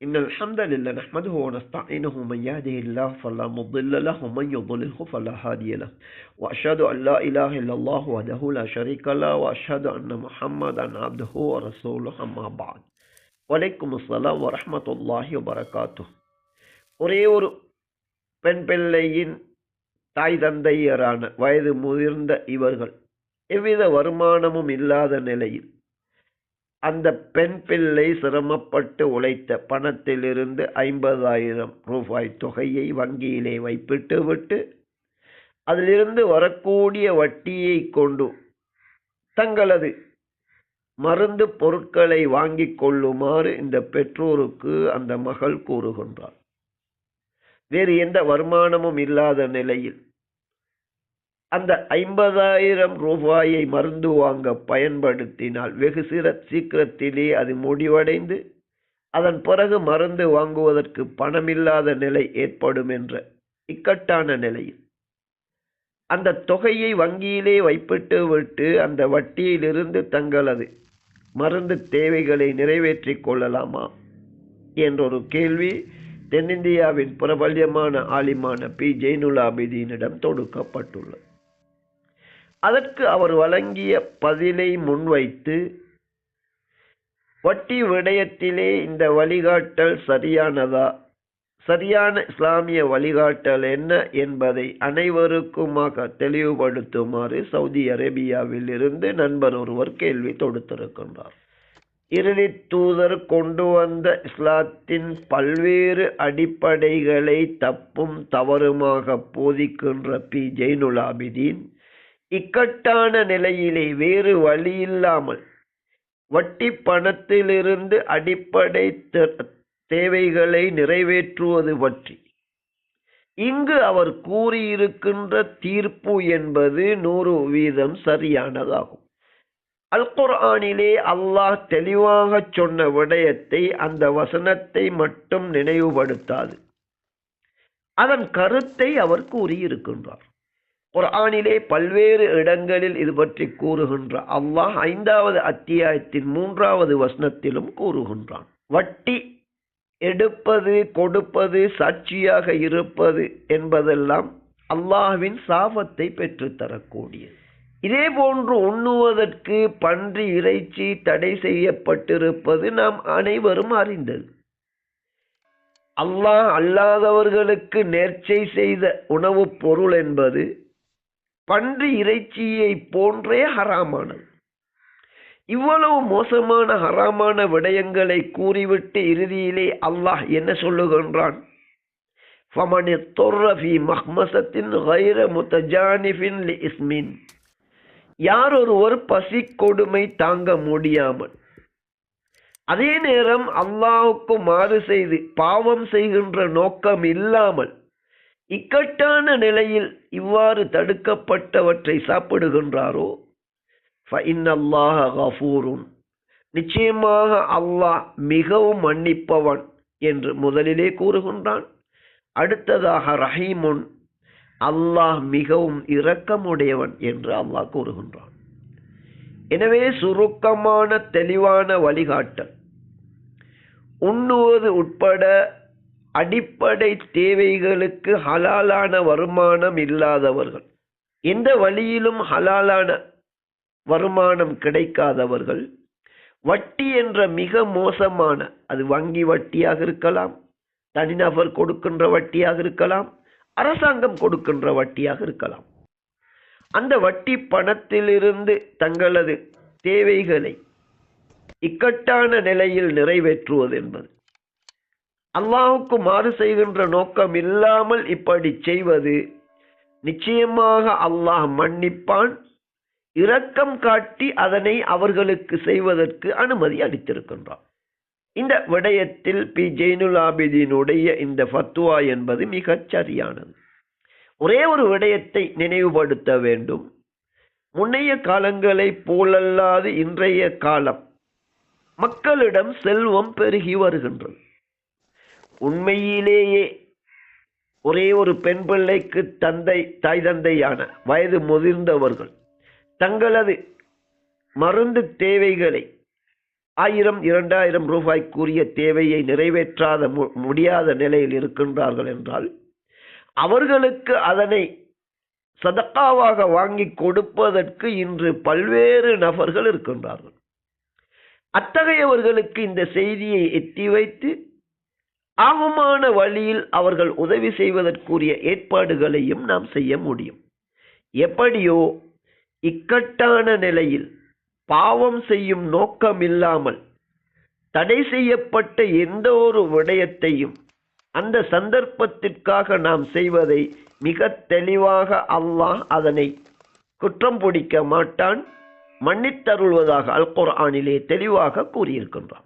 إن الحمد لله نحمده ونستعينه من يهده الله فلا مضل له ومن يضلله فلا هادي له وأشهد أن لا إله إلا الله وحده لا شريك له وأشهد أن محمدا عبده ورسوله أما بعد وعليكم السلام ورحمة الله وبركاته. ஒரே ஒரு பெண் பிள்ளையின் தாய் தந்தையரான வயது முதிர்ந்த இவர்கள் எவ்வித வருமானமும் இல்லாத நிலையில் அந்த பெண் பிள்ளை சிரமப்பட்டு உழைத்த பணத்திலிருந்து 50,000 ரூபாய் தொகையை வங்கியிலே வைப்பிட்டு விட்டு அதிலிருந்து வரக்கூடிய வட்டியை கொண்டு தங்களது மருந்து பொருட்களை வாங்கிக் கொள்ளுமாறு இந்த பெற்றோருக்கு அந்த மகள் கூறுகின்றார். வேறு எந்த வருமானமும் இல்லாத நிலையில் அந்த 50,000 ரூபாயை மருந்து வாங்க பயன்படுத்தினால் வெகு சீக்கிரத்திலே அது முடிவடைந்து அதன் பிறகு மருந்து வாங்குவதற்கு பணமில்லாத நிலை ஏற்படும் என்ற இக்கட்டான நிலையில் அந்த தொகையை வங்கியிலே வைப்பிட்டு விட்டு அந்த வட்டியிலிருந்து தங்களது மருந்து தேவைகளை நிறைவேற்றிக் கொள்ளலாமா என்றொரு கேள்வி தென்னிந்தியாவின் பிரபல்யமான ஆலிமான பி ஜெய்னுல் ஆபிதீனிடம் தொடுக்கப்பட்டுள்ளது. அதற்கு அவர் வழங்கிய பதிலை முன்வைத்து வட்டி விடயத்திலே இந்த வழிகாட்டல் சரியானதா, சரியான இஸ்லாமிய வழிகாட்டல் என்ன என்பதை அனைவருக்குமாக தெளிவுபடுத்துமாறு சவுதி அரேபியாவில் இருந்து நண்பர் ஒருவர் கேள்வி தொடுத்திருக்கின்றார். இறுதி தூதர் கொண்டு வந்த இஸ்லாத்தின் பல்வேறு அடிப்படைகளை தப்பும் தவறுமாக போதிக்கின்ற பி ஜெய்னுல் ஆபிதீன் இக்கட்டான நிலையிலே வேறு வழியில்லாமல் வட்டி பணத்திலிருந்து அடிப்படை தேவைகளை நிறைவேற்றுவது பற்றி இங்கு அவர் கூறியிருக்கின்ற தீர்ப்பு என்பது 100% சரியானதாகும். அல் குர்ஆனிலே அல்லாஹ் தெளிவாக சொன்ன விடயத்தை அந்த வசனத்தை மட்டும் நினைவுபடுத்தாது, அதன் கருத்தை அவர் கூறியிருக்கின்றார். குர்ஆனிலே பல்வேறு இடங்களில் இது பற்றி கூறுகின்ற அல்லாஹ் 5வது அத்தியாயத்தின் 3வது வசனத்திலும் கூறுகின்றான். வட்டி எடுப்பது, கொடுப்பது, சாட்சியாக இருப்பது என்பதெல்லாம் அல்லாஹ்வின் சாபத்தை பெற்றுத்தரக்கூடியது. இதே போன்று உண்ணுவதற்கு பன்றி இறைச்சி தடை செய்யப்பட்டிருப்பது நாம் அனைவரும் அறிந்தது. அல்லாஹ் அல்லாதவர்களுக்கு நேர்ச்சை செய்த உணவுப் பொருள் என்பது பன்றி இறைச்சியை போன்றே ஹராமானது. இவ்வளவு மோசமான ஹராமான விடயங்களை கூறிவிட்டு இறுதியிலே அல்லாஹ் என்ன சொல்லுகின்றான்? ஃபமன் இத்துர்ர ஃபீ மஹ்மஸத்தின் கைர முத்தஜானிஃபின் லிஇஸ்மின், யார் ஒருவர் பசி கொடுமை தாங்க முடியாமல் அதே நேரம் அல்லாஹ்வுக்கு மாறு செய்து பாவம் செய்கின்ற நோக்கம் இல்லாமல் இக்கட்டான நிலையில் இவ்வாறு தடுக்கப்பட்டவற்றை சாப்பிடுகின்றாரோ ஃபஇன்னல்லாஹ கஃபூருன், நிச்சயமாக அல்லாஹ் மிகவும் மன்னிப்பவன் என்று முதலிலே கூறுகின்றான். அடுத்ததாக ரஹீமுன், அல்லாஹ் மிகவும் இரக்கமுடையவன் என்று அல்லாஹ் கூறுகின்றான். எனவே சுருக்கமான தெளிவான வழிகாட்டல், உண்ணுவது உட்பட அடிப்படை தேவைகளுக்கு ஹலாலான வருமானம் இல்லாதவர்கள், எந்த வழியிலும் ஹலாலான வருமானம் கிடைக்காதவர்கள், வட்டி என்ற மிக மோசமான, அது வங்கி வட்டியாக இருக்கலாம், தனிநபர் கொடுக்கின்ற வட்டியாக இருக்கலாம், அரசாங்கம் கொடுக்கின்ற வட்டியாக இருக்கலாம், அந்த வட்டி பணத்திலிருந்து தங்களது தேவைகளை இக்கட்டான நிலையில் நிறைவேற்றுவது என்பது அல்லாஹ்வுக்கு மாறு செய்கின்ற நோக்கம் இல்லாமல் இப்படி செய்வது நிச்சயமாக அல்லாஹ் மன்னிப்பான், இரக்கம் காட்டி அதனை அவர்களுக்கு செய்வதற்கு அனுமதி அளித்திருக்கின்றான். இந்த விடயத்தில் பி ஜெய்னுல் ஆபிதீனுடைய இந்த ஃபத்வா என்பது மிகச் சரியானது. ஒரே ஒரு விடயத்தை நினைவுபடுத்த வேண்டும். முன்னைய காலங்களை போலல்லாது இன்றைய காலம் மக்களிடம் செல்வம் பெருகி வருகின்றது. உண்மையிலேயே ஒரே ஒரு பெண் பிள்ளைக்கு தாய் தந்தையான வயது முதிர்ந்தவர்கள் தங்களது மருந்து தேவைகளை 1000 2000 ரூபாய்க்குரிய தேவையை நிறைவேற்றாத முடியாத நிலையில் இருக்கின்றார்கள் என்றால் அவர்களுக்கு அதனை சதக்காவாக வாங்கி கொடுப்பதற்கு இன்று பல்வேறு நபர்கள் இருக்கின்றார்கள். அத்தகையவர்களுக்கு இந்த செய்தியை எட்டி வைத்து ஆகுமான வழியில் அவர்கள் உதவி செய்வதற்குரிய ஏற்பாடுகளையும் நாம் செய்ய முடியும். எப்படியோ இக்கட்டான நிலையில் பாவம் செய்யும் நோக்கம் இல்லாமல் தடை செய்யப்பட்ட எந்த ஒரு விடயத்தையும் அந்த சந்தர்ப்பத்திற்காக நாம் செய்வதை மிக தெளிவாக அல்லாஹ் அதனை குற்றம் பிடிக்க மாட்டான், மன்னித்தருள்வதாக அல் குர்ஆனிலே தெளிவாக கூறியிருக்கின்றான்.